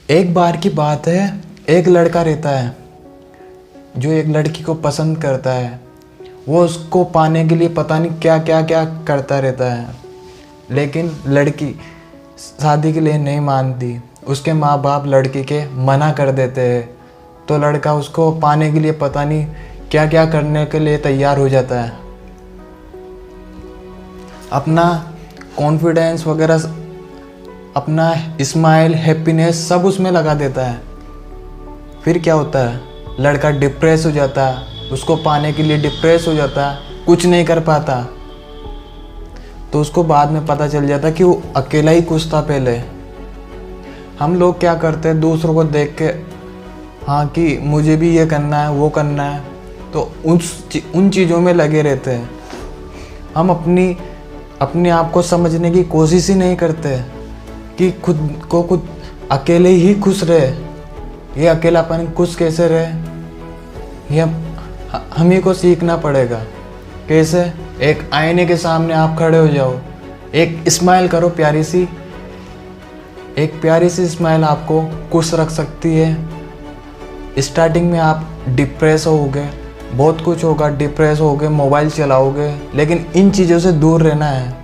एक बार की बात है, एक लड़का रहता है जो एक लड़की को पसंद करता है। वो उसको पाने के लिए पता नहीं क्या क्या क्या करता रहता है, लेकिन लड़की शादी के लिए नहीं मानती। उसके माँ बाप लड़की के मना कर देते हैं, तो लड़का उसको पाने के लिए पता नहीं क्या क्या करने के लिए तैयार हो जाता है। अपना कॉन्फिडेंस वगैरह, अपना स्माइल, हैप्पीनेस सब उसमें लगा देता है। फिर क्या होता है, लड़का डिप्रेस हो जाता है, उसको पाने के लिए डिप्रेस हो जाता है, कुछ नहीं कर पाता। तो उसको बाद में पता चल जाता कि वो अकेला ही खुश था पहले। हम लोग क्या करते हैं, दूसरों को देख के हाँ कि मुझे भी ये करना है, वो करना है, तो उन चीज़ों में लगे रहते हैं। हम अपने आप को समझने की कोशिश ही नहीं करते कि खुद अकेले ही खुश रहे। ये अकेलापन खुश कैसे रहे, ये हम ही को सीखना पड़ेगा। कैसे? एक आईने के सामने आप खड़े हो जाओ, एक स्माइल करो, एक प्यारी सी स्माइल आपको खुश रख सकती है। स्टार्टिंग में आप डिप्रेस होगे, बहुत कुछ होगा, डिप्रेस होगे, मोबाइल चलाओगे, लेकिन इन चीज़ों से दूर रहना है।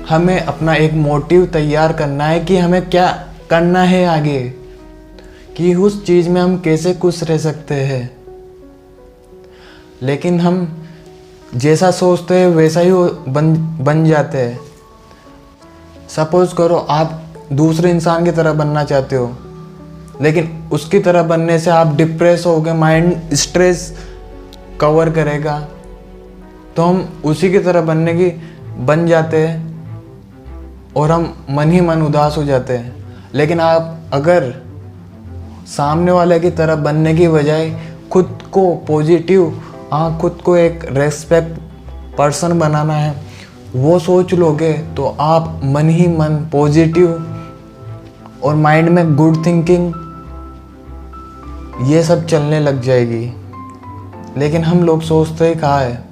हमें अपना एक मोटिव तैयार करना है कि हमें क्या करना है आगे, कि उस चीज़ में हम कैसे खुश रह सकते हैं। लेकिन हम जैसा सोचते हैं वैसा ही बन जाते हैं। सपोज करो आप दूसरे इंसान की तरह बनना चाहते हो, लेकिन उसकी तरह बनने से आप डिप्रेस हो गए, माइंड स्ट्रेस कवर करेगा, तो हम उसी की तरह बन जाते हैं और हम मन ही मन उदास हो जाते हैं। लेकिन आप अगर सामने वाले की तरह बनने की बजाय खुद को पॉजिटिव, खुद को एक रेस्पेक्ट पर्सन बनाना है, वो सोच लोगे, तो आप मन ही मन पॉजिटिव और माइंड में गुड थिंकिंग ये सब चलने लग जाएगी। लेकिन हम लोग सोचते ही कहाँ है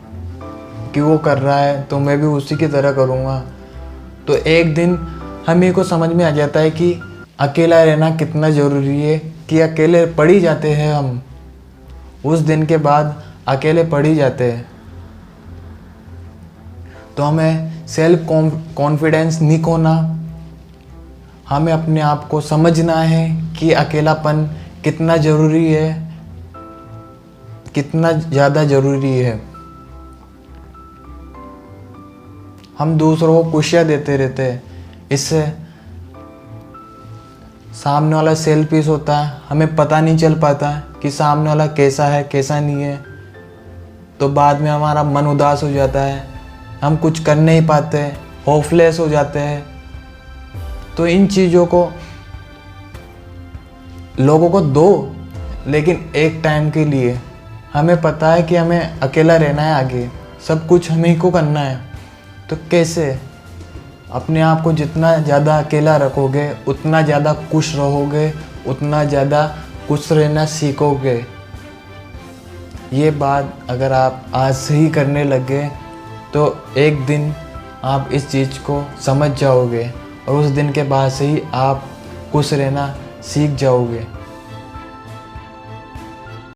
कि वो कर रहा है तो मैं भी उसी की तरह करूँगा। तो एक दिन हम ही को समझ में आ जाता है कि अकेला रहना कितना ज़रूरी है, कि अकेले पड़ ही जाते हैं हम। उस दिन के बाद अकेले पड़ ही जाते हैं। तो हमें सेल्फ कॉन्फिडेंस नहीं खोना, हमें अपने आप को समझना है कि अकेलापन कितना ज़रूरी है, कितना ज़्यादा ज़रूरी है। हम दूसरों को खुशियाँ देते रहते हैं, इससे सामने वाला सेल्फिश होता है, हमें पता नहीं चल पाता कि सामने वाला कैसा है कैसा नहीं है। तो बाद में हमारा मन उदास हो जाता है, हम कुछ कर नहीं पाते, होपलेस हो जाते हैं। तो इन चीज़ों को लोगों को दो, लेकिन एक टाइम के लिए। हमें पता है कि हमें अकेला रहना है, आगे सब कुछ हमें ही को करना है। तो कैसे? अपने आप को जितना ज़्यादा अकेला रखोगे उतना ज़्यादा खुश रहोगे, उतना ज़्यादा खुश रहना सीखोगे। ये बात अगर आप आज से ही करने लगे तो एक दिन आप इस चीज़ को समझ जाओगे और उस दिन के बाद से ही आप खुश रहना सीख जाओगे।